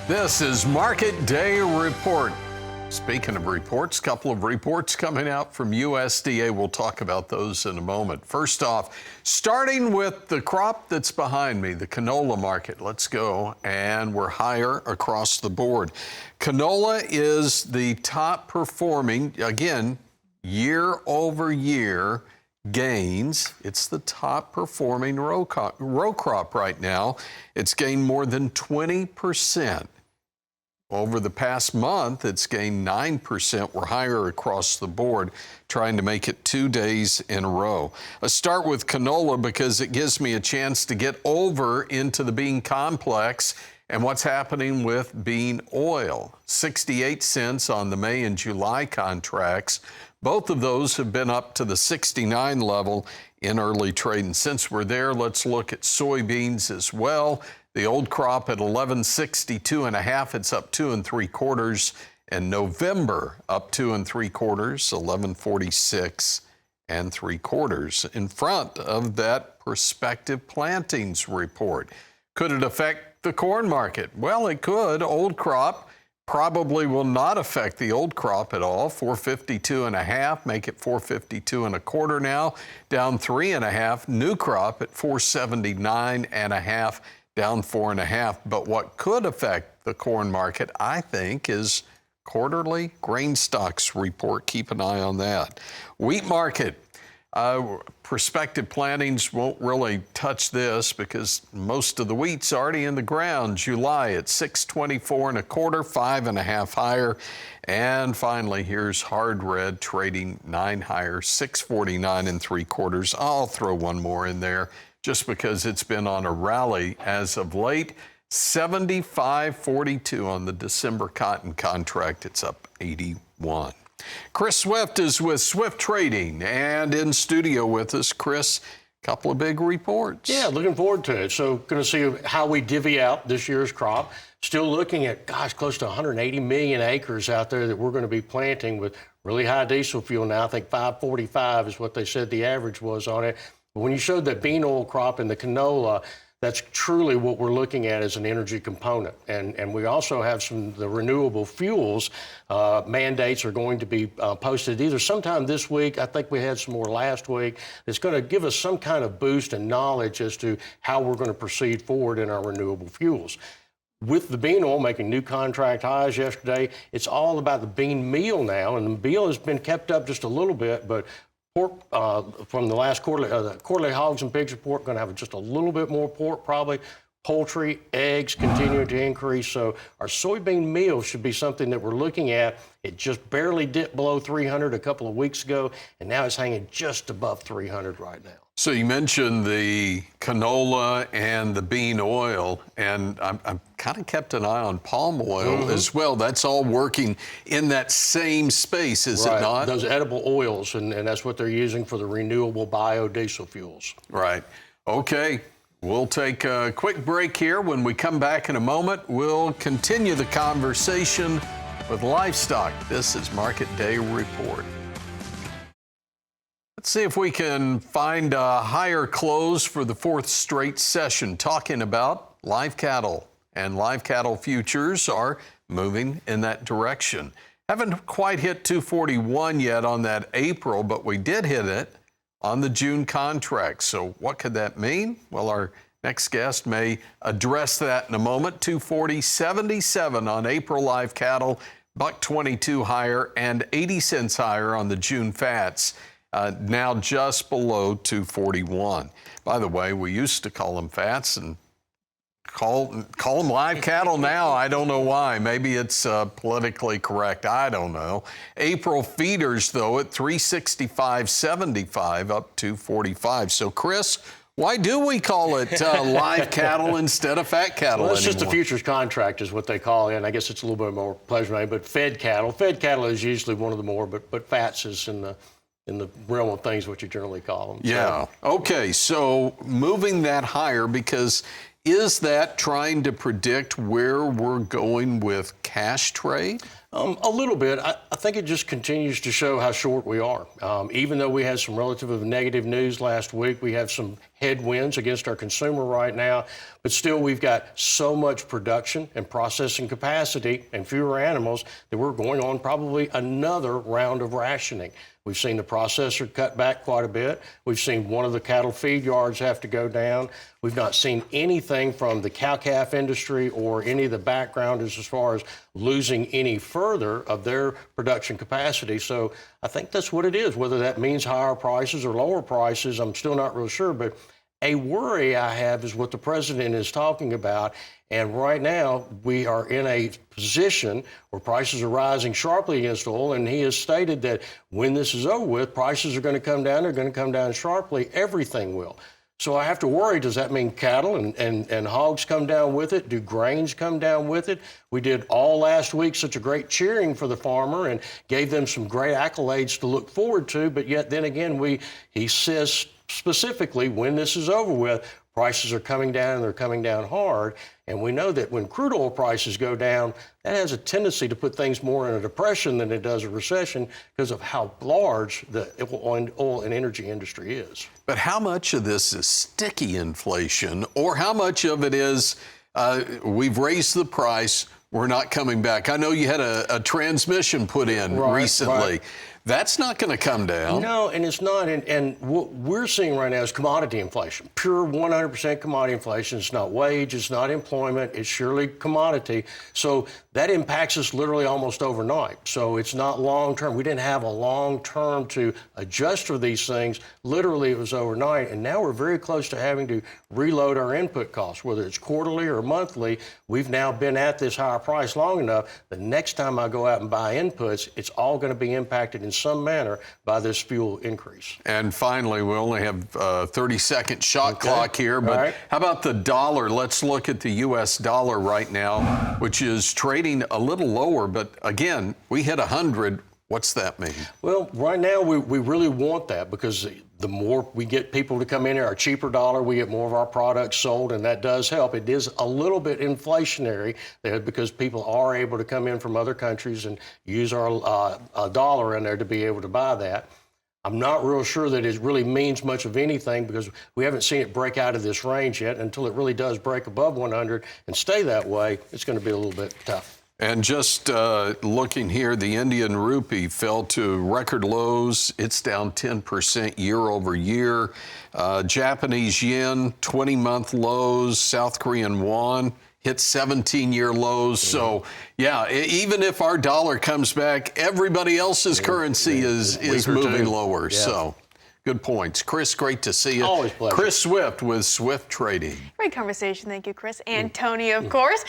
This is Market Day Report. Speaking of reports, a couple of reports coming out from USDA. We'll talk about those in a moment. First off, starting with the crop that's behind me, the canola market. Let's go, and we're higher across the board. Canola is the top performing, again, year over year gains. It's the top performing row crop right now. It's gained more than 20%. Over the past month, it's gained 9%. We're higher across the board, trying to make it 2 days in a row. Let's start with canola because it gives me a chance to get over into the bean complex and what's happening with bean oil. 68 cents on the May and July contracts. Both of those have been up to the 69 level in early trade. And since we're there, let's look at soybeans as well. The old crop at 1162.5, it's up 2 3/4. And November up 2 3/4, 1146 3/4. In front of that prospective plantings report. Could it affect the corn market? Well, it could. Old crop probably will not affect the old crop at all. 452.5, make it 452 1/4 now, down 3.5. New crop at 479.5. down 4.5. But what could affect the corn market, I think, is quarterly grain stocks report. Keep an eye on that. Wheat market. Prospective plantings won't really touch this because most of the wheat's already in the ground. July at 624 1/4, 5.5 higher. And finally, here's hard red trading 9 higher, 649 3/4. I'll throw one more in there just because it's been on a rally as of late. 75.42 on the December cotton contract. It's up 81. Chris Swift is with Swift Trading and in studio with us. Chris, a couple of big reports. Yeah, looking forward to it. So going to see how we divvy out this year's crop. Still looking at, close to 180 million acres out there that we're going to be planting with really high diesel fuel now. I think 545 is what they said the average was on it. But when you showed that bean oil crop and the canola, that's truly what we're looking at as an energy component. And we also have the renewable fuels mandates are going to be posted either sometime this week. I think we had some more last week. It's going to give us some kind of boost and knowledge as to how we're going to proceed forward in our renewable fuels. With the bean oil making new contract highs yesterday, it's all about the bean meal now. And the meal has been kept up just a little bit, but pork from the last quarterly hogs and pigs report, going to have just a little bit more pork probably. Poultry, eggs continuing to increase. So our soybean meal should be something that we're looking at. It just barely dipped below 300 a couple of weeks ago, and now it's hanging just above 300 right now. So you mentioned the canola and the bean oil, and I've kind of kept an eye on palm oil as well. That's all working in that same space, is it not? Those edible oils, and that's what they're using for the renewable biodiesel fuels. Right. Okay. We'll take a quick break here. When we come back in a moment, we'll continue the conversation with livestock. This is Market Day Report. Let's see if we can find a higher close for the 4th straight session, talking about live cattle. And live cattle futures are moving in that direction. Haven't quite hit 241 yet on that April, but we did hit it on the June contract. So what could that mean? Well, our next guest may address that in a moment. 240.77 on April live cattle, $1.22 higher, and 80 cents higher on the June fats. Now just below 241. By the way, we used to call them fats and call them live cattle now. I don't know why. Maybe it's politically correct. I don't know. April feeders, though, at 365.75, up 245. So, Chris, why do we call it live cattle instead of fat cattle Well, it's anymore? just a futures contract is what they call it, and I guess it's a little bit more pleasure, but fed cattle. Fed cattle is usually one of the more, but fats is in the realm of things what you generally call them. Yeah. Okay, so moving that higher because Is that trying to predict where we're going with cash trade? A little bit. I think it just continues to show how short we are. Even though we had some relatively negative news last week, we have some headwinds against our consumer right now, but still we've got so much production and processing capacity and fewer animals that we're going on probably another round of rationing. We've seen the processor cut back quite a bit. We've seen one of the cattle feed yards have to go down. We've not seen anything from the cow-calf industry or any of the backgrounders as far as losing any further of their production capacity. So I think that's what it is. Whether that means higher prices or lower prices, I'm still not real sure. But a worry I have is what the president is talking about. And right now, we are in a position where prices are rising sharply against oil, and he has stated that when this is over with, prices are going to come down. They're going to come down sharply. Everything will. So I have to worry, does that mean cattle and hogs come down with it? Do grains come down with it? We did all last week such a great cheering for the farmer and gave them some great accolades to look forward to, but yet then again, he says specifically when this is over with, prices are coming down and they're coming down hard. And we know that when crude oil prices go down, that has a tendency to put things more in a depression than it does a recession because of how large the oil and energy industry is. But how much of this is sticky inflation, or how much of it is we've raised the price, we're not coming back? I know you had a transmission put in recently. Right. That's not going to come down. No, and it's not. And what we're seeing right now is commodity inflation, pure 100% commodity inflation. It's not wage, it's not employment, it's surely commodity. So that impacts us literally almost overnight. So it's not long term. We didn't have a long term to adjust for these things. Literally, it was overnight. And now we're very close to having to reload our input costs, whether it's quarterly or monthly. We've now been at this higher price long enough. The next time I go out and buy inputs, it's all going to be impacted in some manner by this fuel increase. And finally, we only have a 30-second shot clock here, but how about the dollar? Let's look at the U.S. dollar right now, which is trading a little lower, but again, we hit 100. What's that mean? Well, right now we really want that because the more we get people to come in here, our cheaper dollar, we get more of our products sold, and that does help. It is a little bit inflationary there because people are able to come in from other countries and use our dollar in there to be able to buy that. I'm not real sure that it really means much of anything because we haven't seen it break out of this range yet. Until it really does break above 100 and stay that way, it's going to be a little bit tough. And just looking here, the Indian rupee fell to record lows. It's down 10% year over year. Japanese yen, 20-month lows. South Korean won hit 17-year lows. So, yeah, even if our dollar comes back, everybody else's currency is moving lower. Yeah. So, good points. Chris, great to see you. Always a pleasure. Chris Swift with Swift Trading. Great conversation. Thank you, Chris. And Tony, of course.